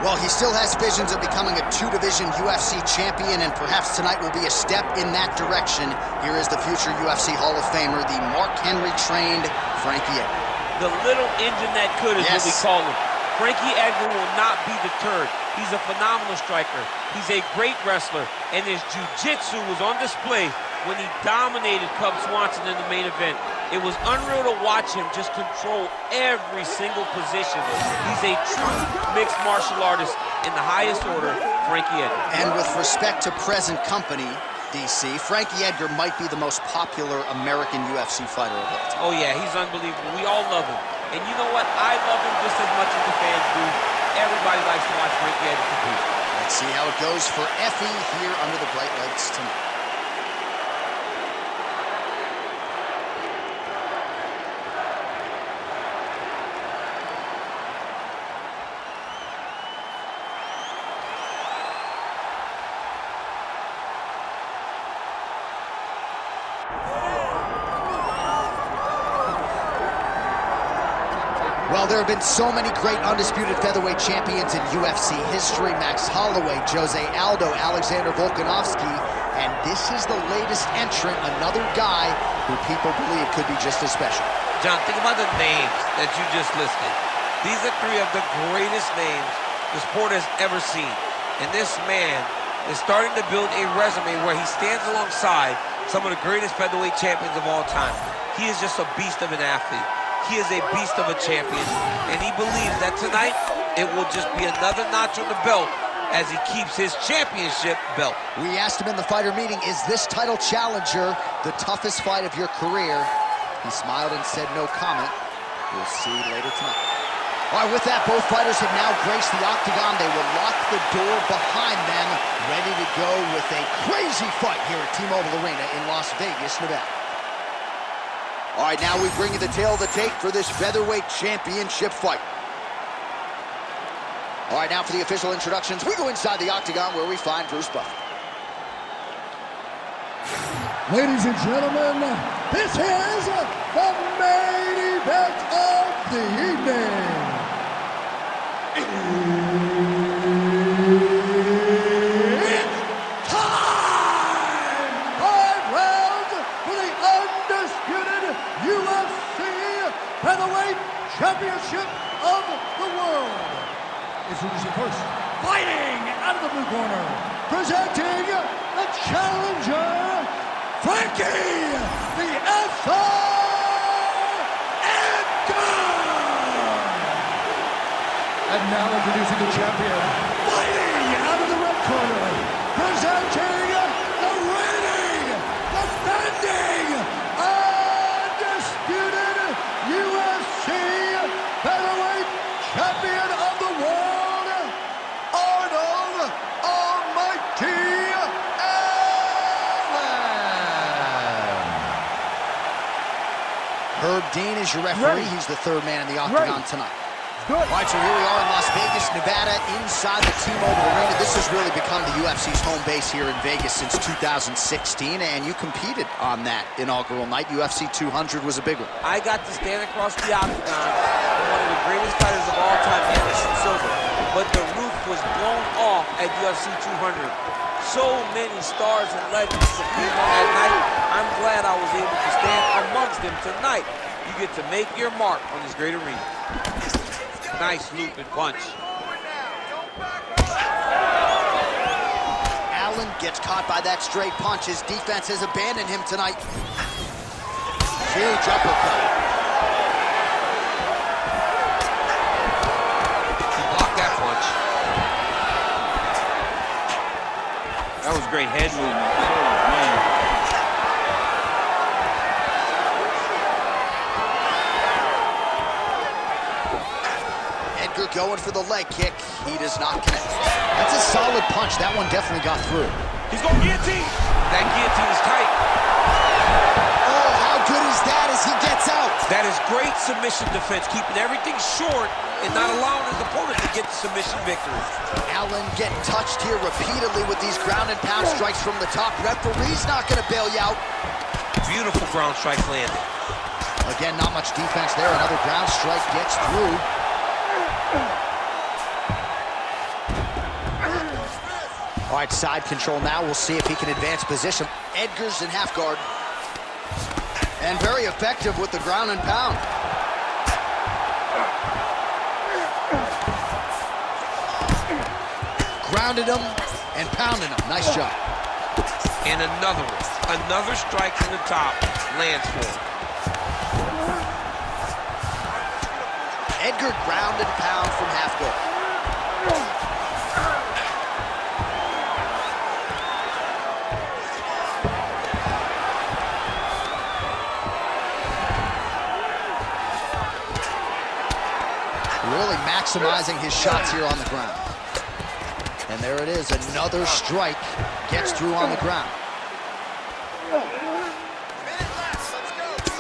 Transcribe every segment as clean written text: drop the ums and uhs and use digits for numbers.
Well, he still has visions of becoming a two-division UFC champion, and perhaps tonight will be a step in that direction. Here is the future UFC Hall of Famer, the Mark Henry-trained Frankie Edgar. The little engine that could is what we call him. Frankie Edgar will not be deterred. He's a phenomenal striker. He's a great wrestler, and his jiu-jitsu was on display when he dominated Cub Swanson in the main event. It was unreal to watch him just control every single position. He's a true mixed martial artist in the highest order, Frankie Edgar. And with respect to present company, DC, Frankie Edgar might be the most popular American UFC fighter of all time. Oh yeah, he's unbelievable. We all love him. And you know what? I love him just as much as the fans do. Everybody likes to watch Frankie Edgar compete. Let's see how it goes for Effie here under the bright lights tonight. Well, there have been so many great undisputed featherweight champions in UFC history. Max Holloway, Jose Aldo, Alexander Volkanovski, and this is the latest entrant, another guy who people believe could be just as special. John, think about the names that you just listed. These are three of the greatest names the sport has ever seen. And this man is starting to build a resume where he stands alongside some of the greatest featherweight champions of all time. He is just a beast of an athlete. He is a beast of a champion, and he believes that tonight it will just be another notch on the belt as he keeps his championship belt. We asked him in the fighter meeting, is this title challenger the toughest fight of your career? He smiled and said no comment. We'll see later tonight. All right, with that, both fighters have now graced the octagon. They will lock the door behind them, ready to go with a crazy fight here at T-Mobile Arena in Las Vegas, Nevada. All right, now we bring you the tail of the tape for this featherweight championship fight. All right, now for the official introductions, we go inside the octagon where we find Bruce Buffer. Ladies and gentlemen, this is the main event of the evening. It's time! 5 rounds for the undisputed UFC Featherweight Championship of the world. Introducing first, fighting out of the blue corner, presenting the challenger, Frankie the Edgar! And now introducing the champion, fighting out of the red corner, presenting the reigning, defending, undisputed UFC Featherweight Champion of the world, Arnold Almighty Allen. Herb Dean is your referee. He's the third man in the octagon tonight. All right, so here we are in Las Vegas, Nevada, inside the T-Mobile Arena. This has really become the UFC's home base here in Vegas since 2016, and you competed on that inaugural night. UFC 200 was a big one. I got to stand across the octagon from one of the greatest fighters of all time, Anderson Silva, but the roof was blown off at UFC 200. So many stars and legends competed on that night. I'm glad I was able to stand amongst them tonight. You get to make your mark on this great arena. Nice loop and punch. Allen gets caught by that straight punch. His defense has abandoned him tonight. Huge uppercut. He blocked that punch. That was great head movement. Oh, man. Going for the leg kick. He does not connect. That's a solid punch. That one definitely got through. He's going guillotine. That guillotine is tight. Oh, how good is that as he gets out? That is great submission defense, keeping everything short and not allowing his opponent to get the submission victory. Allen getting touched here repeatedly with these ground and pound strikes from the top. Referee's not going to bail you out. Beautiful ground strike landing. Again, not much defense there. Another ground strike gets through. All right, side control now. We'll see if he can advance position. Edgar's in half guard. And very effective with the ground and pound. Grounded him and pounded him. Nice job. And another one. Another strike from the top lands for him. Edgar ground and pound from half guard. Really maximizing his shots here on the ground. And there it is, another strike gets through on the ground.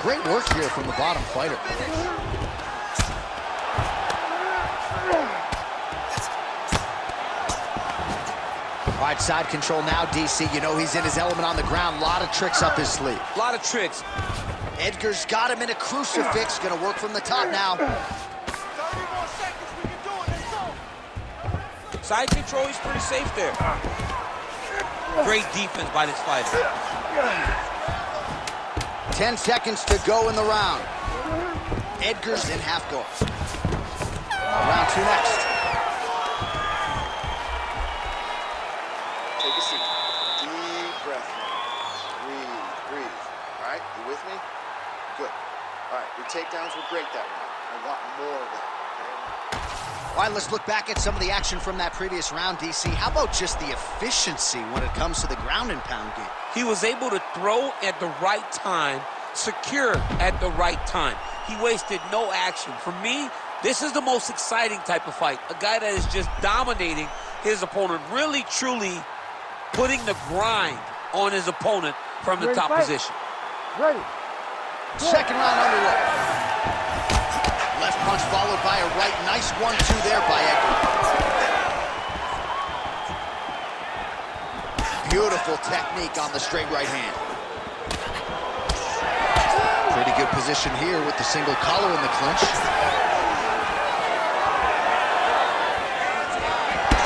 Great work here from the bottom fighter. All right, side control now, DC. You know he's in his element on the ground. A lot of tricks up his sleeve. A lot of tricks. Edgar's got him in a crucifix. Gonna work from the top now. 30 more seconds, we can do it, let's go. Side control, he's pretty safe there. Great defense by this fighter. 10 seconds to go in the round. Edgar's in half guard. Round two next. Take a seat. Deep breath now. Breathe, breathe. All right, you with me? Good. All right, your takedowns were great that round. I want more of that, okay? All right, let's look back at some of the action from that previous round, DC. How about just the efficiency when it comes to the ground and pound game? He was able to throw at the right time, secure at the right time. He wasted no action. For me, this is the most exciting type of fight. A guy that is just dominating his opponent, really, truly putting the grind on his opponent from the top position. Ready. Second round underway. Left punch followed by a right. Nice 1-2 there by Edgar. Beautiful technique on the straight right hand. Pretty good position here with the single collar in the clinch.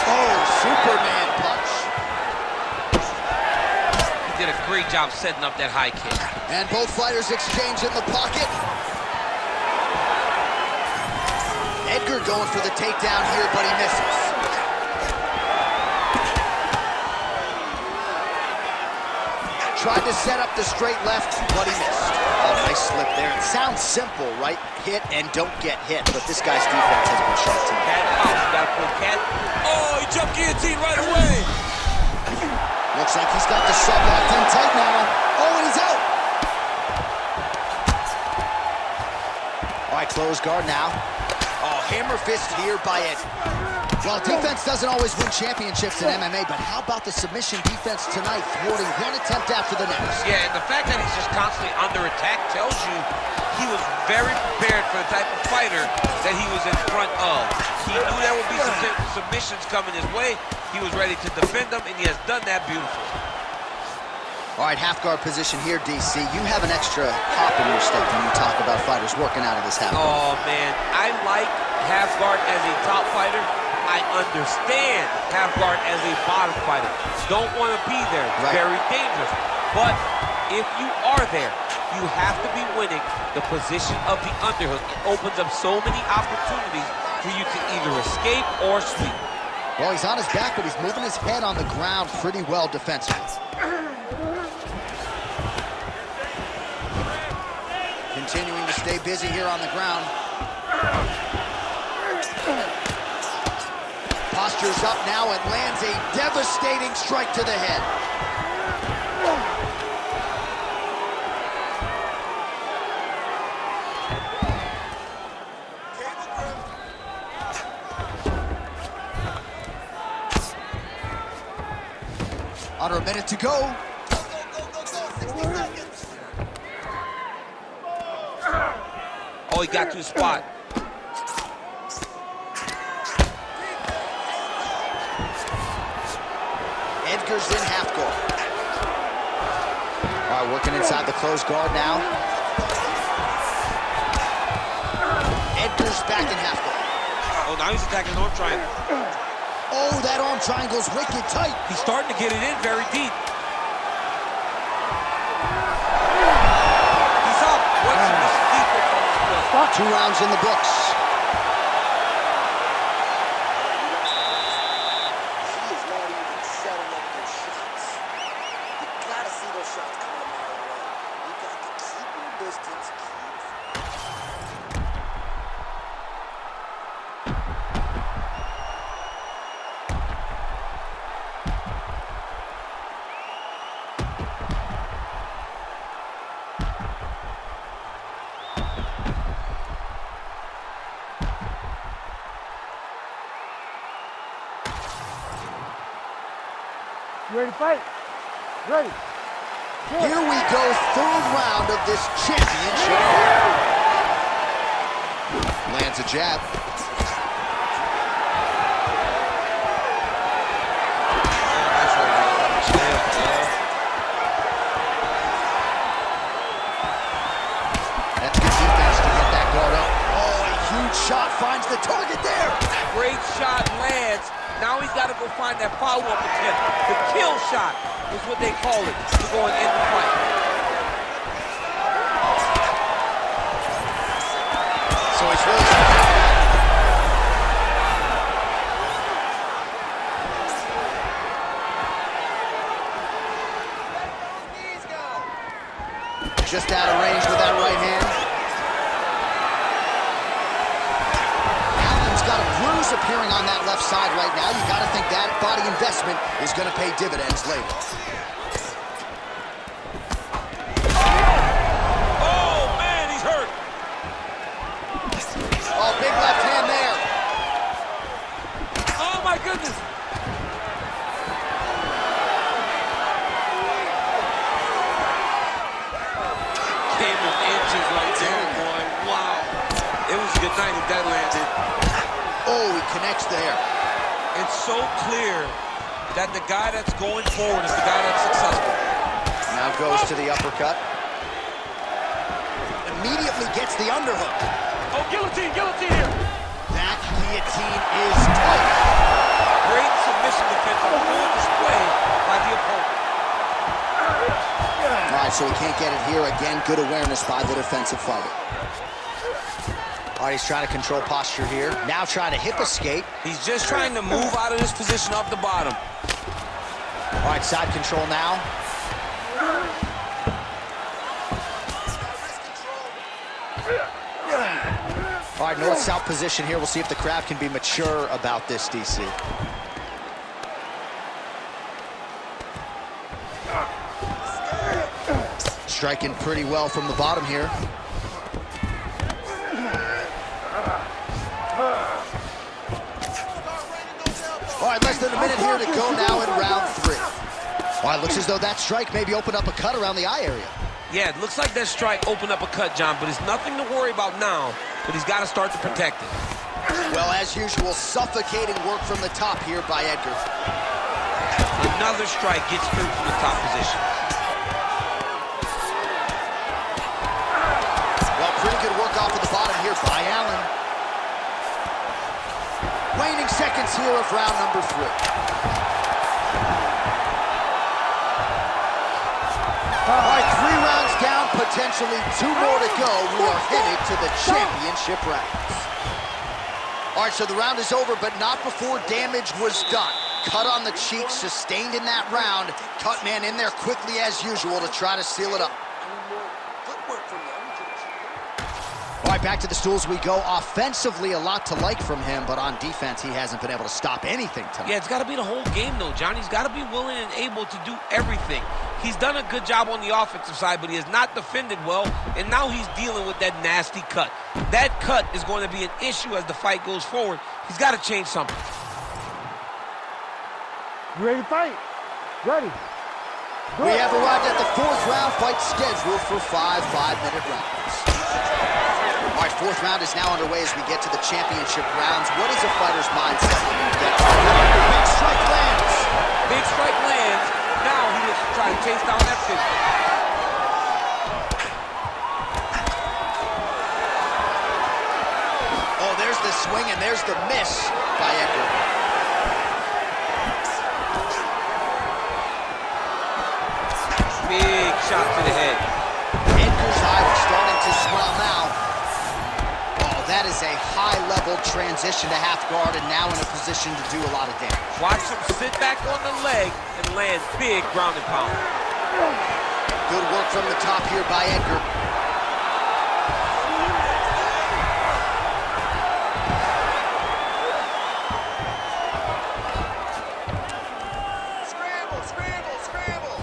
Oh, Superman punch. He did a great job setting up that high kick. And both fighters exchange in the pocket. Edgar going for the takedown here, but he misses. Tried to set up the straight left, but he missed. Oh, nice slip there. It sounds simple, right? Hit and don't get hit, but this guy's defense has been sharp too. Cat bounce, gotta put cat. Oh, he jumped guillotine right away. Looks like he's got the sub locked in tight now. Oh, and he's out. All right, close guard now. Oh, hammer fist here by Ed. Well, defense doesn't always win championships in MMA, but how about the submission defense tonight, thwarting one attempt after the next? Yeah, and the fact that he's just constantly under attack tells you he was very prepared for the type of fighter that he was in front of. He knew there would be some submissions coming his way. He was ready to defend them, and he has done that beautifully. All right, half guard position here, DC. You have an extra hop in your step when you talk about fighters working out of this half guard. Oh, man, I like half guard as a top fighter. I understand half guard as a bottom fighter. Don't want to be there. Right. Very dangerous. But if you are there, you have to be winning the position of the underhook. It opens up so many opportunities for you to either escape or sweep. Well, he's on his back, but he's moving his head on the ground pretty well defensively. Continuing to stay busy here on the ground. Posture's up now and lands a devastating strike to the head. Under a minute to go. Oh, he got to the spot. Edgar's in half guard. All right, working inside the closed guard now. Edgar's back in half guard. Oh, now he's attacking the arm triangle. Oh, that arm triangle's wicked tight. He's starting to get it in very deep. He's up. What's this defense on this play? 2 rounds in the books. He is not even setting up those shots. You gotta see those shots coming a mile away. You got to keep your distance, Keith. You ready to fight? Ready. Here we go, 3rd round of this championship. Lands a jab. That's good defense to get that guard up. Oh, a huge shot finds the target there. Great shot lands. Now he's got to go find that follow-up attempt. The kill shot is what they call it to go and end the fight. So he's really... Just out of range with that right hand. Allen's got a bruise appearing on that left side right now. You got to think that body investment is going to pay dividends later. Oh, man, he's hurt. Oh, big left hand there. Oh, my goodness. Came in inches right there, boy. Wow. It was a good night if that landed. Oh, he connects there. It's so clear that the guy that's going forward is the guy that's successful. Now goes to the uppercut. Immediately gets the underhook. Oh, guillotine, guillotine here. That guillotine is tight. Great submission defense on full display by the opponent. All right, so he can't get it here. Again, good awareness by the defensive fighter. All right, he's trying to control posture here. Now trying to hip escape. He's just trying to move out of this position off the bottom. All right, side control now. All right, north-south position here. We'll see if the crowd can be mature about this, DC. Striking pretty well from the bottom here. All right, less than a minute here to go now in round 3. All right, looks as though that strike maybe opened up a cut around the eye area. Yeah, it looks like that strike opened up a cut, John, but it's nothing to worry about now, but he's got to start to protect it. Well, as usual, suffocating work from the top here by Edgar. Another strike gets through from the top position. Well, pretty good work off of the bottom here by Allen. Waning seconds here of round number 3. All right, 3 rounds down, potentially 2 more to go. We are headed to the championship rounds. All right, so the round is over, but not before damage was done. Cut on the cheek, sustained in that round. Cut man in there quickly as usual to try to seal it up. All right, back to the stools we go. Offensively, a lot to like from him, but on defense, he hasn't been able to stop anything tonight. Yeah, it's got to be the whole game, though, John. He's got to be willing and able to do everything. He's done a good job on the offensive side, but he has not defended well, and now he's dealing with that nasty cut. That cut is going to be an issue as the fight goes forward. He's got to change something. You ready to fight? Ready. We have arrived at the 4th round, fight scheduled for 5 5-minute rounds. All right, 4th round is now underway as we get to the championship rounds. What is a fighter's mindset when you get to big strike lands? Big strike lands. Now he looks to try to chase down that finish. Oh, there's the swing and there's the miss by Edgar. shot to the head. Edgar's eye starting to swell now. Oh, that is a high-level transition to half guard, and now in a position to do a lot of damage. Watch him sit back on the leg and land big ground and pound. Good work from the top here by Edgar. Scramble, scramble, scramble.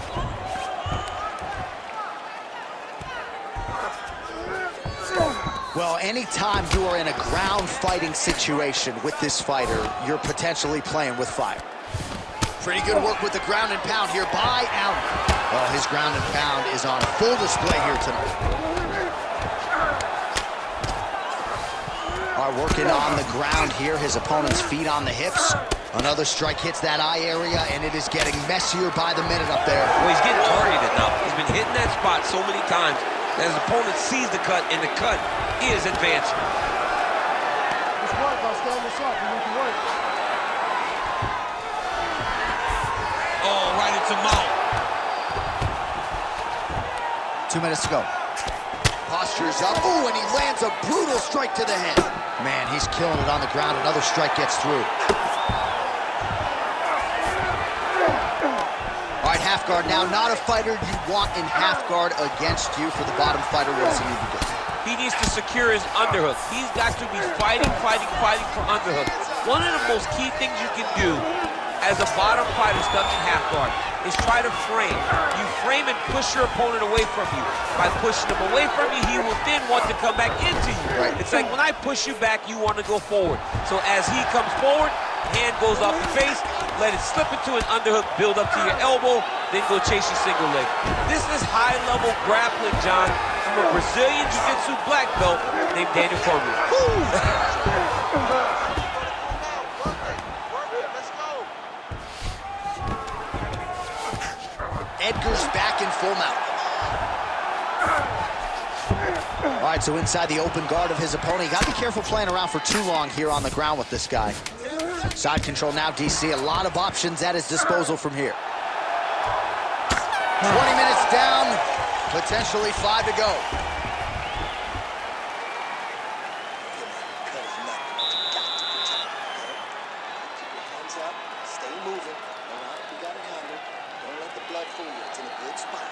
Well, anytime you are in a ground fighting situation with this fighter, you're potentially playing with fire. Pretty good work with the ground and pound here by Arnold. Well, his ground and pound is on full display here tonight. All right, working on the ground here, his opponent's feet on the hips. Another strike hits that eye area, and it is getting messier by the minute up there. Well, he's getting targeted now. He's been hitting that spot so many times that his opponent sees the cut, and the cut is advancing. This work, I'll stand this up. You need to work. Oh, right into mouth. 2 minutes to go. Posture's up. Ooh, and he lands a brutal strike to the head. Man, he's killing it on the ground. Another strike gets through. All right, half guard now. Not a fighter you want in half guard against you. For the bottom fighter, what does he need to do? He needs to secure his underhook. He's got to be fighting for underhook. One of the most key things you can do as a bottom fighter stuck in half guard is try to frame. You frame and push your opponent away from you. By pushing him away from you, he will then want to come back into you. Right. It's like when I push you back, you want to go forward. So as he comes forward, hand goes off the face, let it slip into an underhook, build up to your elbow, then go chase your single leg. This is high-level grappling, John, from a Brazilian Jiu-Jitsu black belt named Daniel Cormier. Edgar's back in full mount. All right, so inside the open guard of his opponent. You got to be careful playing around for too long here on the ground with this guy. Side control now, DC. A lot of options at his disposal from here. 20 minutes down, potentially 5 to go. Hands up, stay moving. All right, you got it handled. Don't let the blood fool you. It's in a good spot.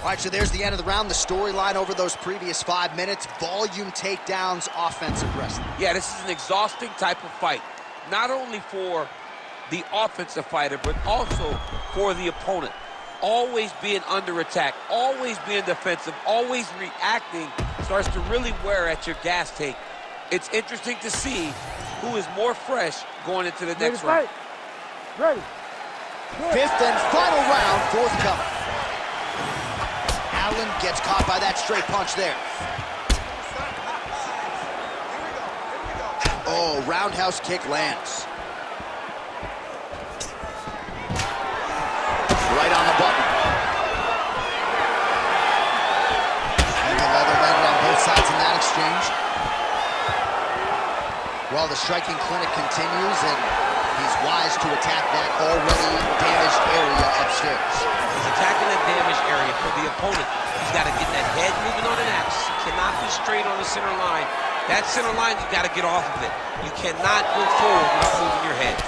All right, so there's the end of the round. The storyline over those previous 5 minutes. Volume takedowns, offensive wrestling. Yeah, this is an exhausting type of fight. Not only for the offensive fighter, but also for the opponent. Always being under attack, always being defensive, always reacting starts to really wear at your gas tank. It's interesting to see who is more fresh going into the next round. Ready. Fifth and final round, forthcoming. Allen gets caught by that straight punch there. Oh, roundhouse kick lands. Right on the button. And the leather landed on both sides in that exchange. Well, the striking clinic continues, and he's wise to attack that already damaged area upstairs. He's attacking that damaged area for the opponent. He's got to get that head moving on an axis. He cannot be straight on the center line. That center line, you got to get off of it. You cannot go forward without moving your head.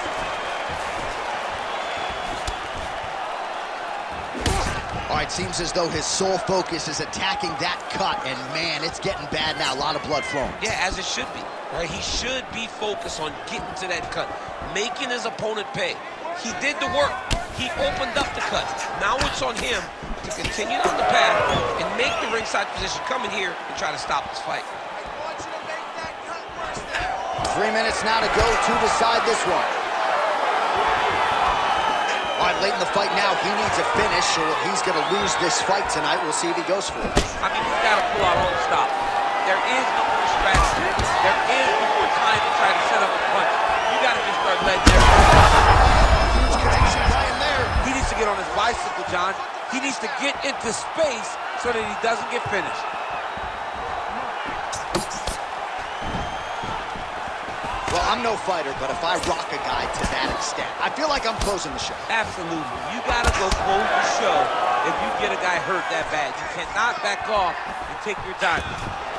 All right, seems as though his sole focus is attacking that cut, and man, it's getting bad now. A lot of blood flowing. Yeah, as it should be. Right? He should be focused on getting to that cut, making his opponent pay. He did the work. He opened up the cut. Now it's on him to continue on the path and make the ringside position, come in here and try to stop this fight. 3 minutes now to go to decide this one. All right, late in the fight now, he needs a finish or he's going to lose this fight tonight. We'll see if he goes for it. I mean, he's got to pull out all the stop. There is no more strategy. There is no more time to try to set up a punch. You got to just start letting everything. Huge connection by him there. He needs to get on his bicycle, John. He needs to get into space so that he doesn't get finished. Well, I'm no fighter, but if I rock a guy to that extent, I feel like I'm closing the show. Absolutely. You got to go close the show if you get a guy hurt that bad. You cannot back off and take your time.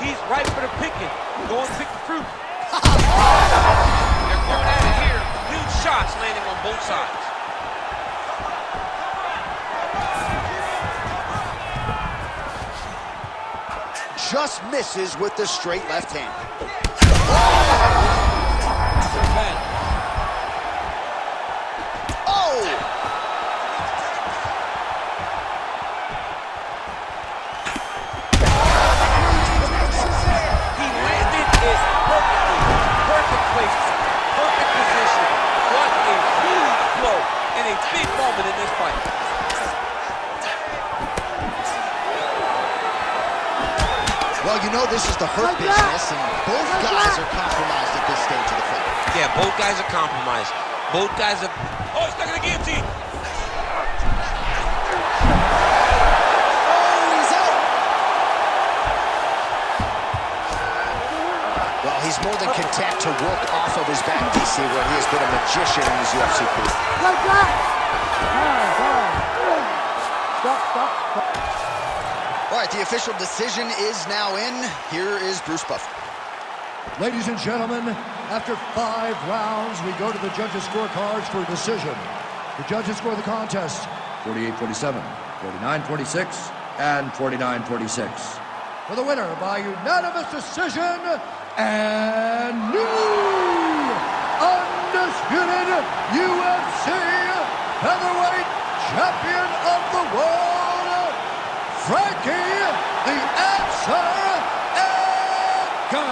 He's right for the picking. Go and pick the fruit. They're going at it here. Huge shots landing on both sides. Just misses with the straight left hand. Oh! He landed it perfectly. Perfect placement. Perfect position. What a huge blow and a big moment in this fight. Well, you know this is the hurt business, and both guys are compromised at this stage of the fight. Yeah, both guys are compromised. Both guys are... Oh, he's stuck in the guillotine. Oh, he's out! Well, he's more than content to work off of his back, DC, where he has been a magician in his UFC career. Stop. All right, the official decision is now in. Here is Bruce Buffer. Ladies and gentlemen, after 5 rounds, we go to the judges' scorecards for a decision. The judges score the contest 48-47, 49-46, and 49-46. For the winner by unanimous decision, and new undisputed UFC featherweight champion of the world, Frankie the Answer Edgar!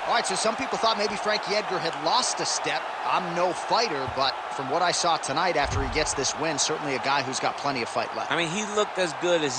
All right, so some people thought maybe Frankie Edgar had lost a step. I'm no fighter, but from what I saw tonight after he gets this win, certainly a guy who's got plenty of fight left. I mean, he looked as good as